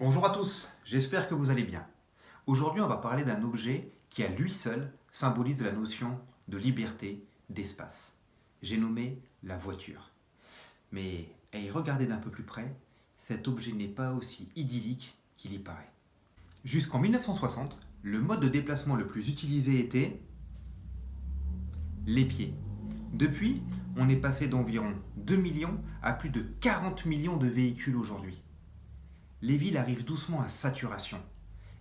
Bonjour à tous, j'espère que vous allez bien. Aujourd'hui, on va parler d'un objet qui à lui seul symbolise la notion de liberté, d'espace. J'ai nommé la voiture. Mais à y regarder d'un peu plus près, cet objet n'est pas aussi idyllique qu'il y paraît. Jusqu'en 1960, le mode de déplacement le plus utilisé était les pieds. Depuis, on est passé d'environ 2 millions à plus de 40 millions de véhicules aujourd'hui. Les villes arrivent doucement à saturation.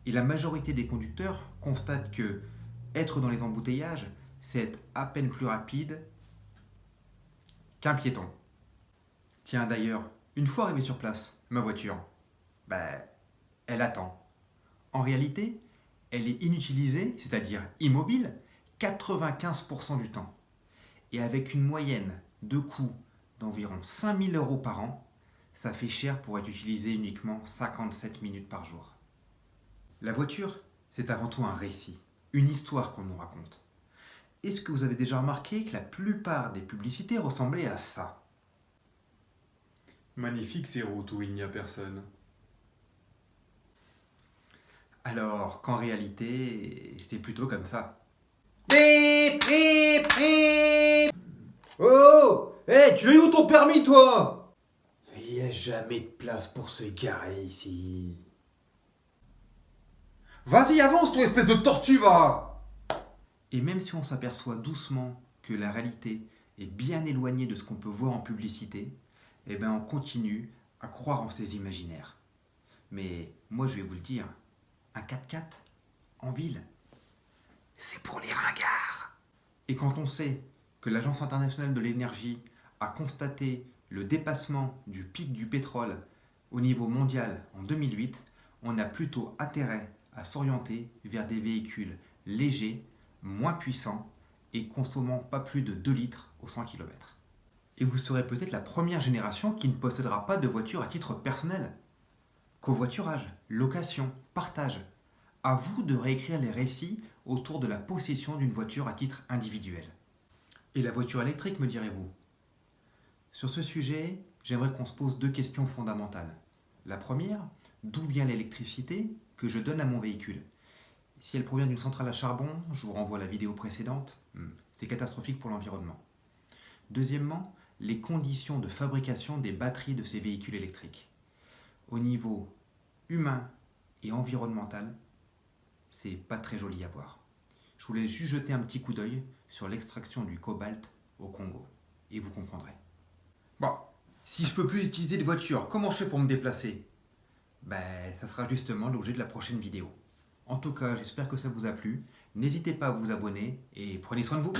Et la majorité des conducteurs constatent que être dans les embouteillages, c'est être à peine plus rapide qu'un piéton. Tiens d'ailleurs, une fois arrivé sur place, ma voiture, elle attend. En réalité, elle est inutilisée, c'est-à-dire immobile, 95% du temps. Et avec une moyenne de coût d'environ 5 000 € par an, ça fait cher pour être utilisé uniquement 57 minutes par jour. La voiture, c'est avant tout un récit, une histoire qu'on nous raconte. Est-ce que vous avez déjà remarqué que la plupart des publicités ressemblaient à ça? Magnifique ces routes où il n'y a personne. Alors qu'en réalité, c'est plutôt comme ça. Bip, bip, bip. Oh, hé, tu as eu où ton permis, toi? Il n'y a jamais de place pour se garer ici. Vas-y, avance, toi, espèce de tortue, va! Et même si on s'aperçoit doucement que la réalité est bien éloignée de ce qu'on peut voir en publicité, on continue à croire en ces imaginaires. Mais moi, je vais vous le dire, un 4x4 en ville, c'est pour les ringards. Et quand on sait que l'Agence internationale de l'énergie a constaté le dépassement du pic du pétrole au niveau mondial en 2008, on a plutôt intérêt à s'orienter vers des véhicules légers, moins puissants et consommant pas plus de 2 litres au 100 km. Et vous serez peut-être la première génération qui ne possédera pas de voiture à titre personnel. Covoiturage, location, partage. À vous de réécrire les récits autour de la possession d'une voiture à titre individuel. Et la voiture électrique, me direz-vous? Sur ce sujet, j'aimerais qu'on se pose 2 questions fondamentales. La première, d'où vient l'électricité que je donne à mon véhicule? Si elle provient d'une centrale à charbon, je vous renvoie à la vidéo précédente, c'est catastrophique pour l'environnement. Deuxièmement, les conditions de fabrication des batteries de ces véhicules électriques. Au niveau humain et environnemental, c'est pas très joli à voir. Je voulais juste jeter un petit coup d'œil sur l'extraction du cobalt au Congo, et vous comprendrez. Bon, si je peux plus utiliser de voiture, comment je fais pour me déplacer? Ça sera justement l'objet de la prochaine vidéo. En tout cas, j'espère que ça vous a plu. N'hésitez pas à vous abonner et prenez soin de vous.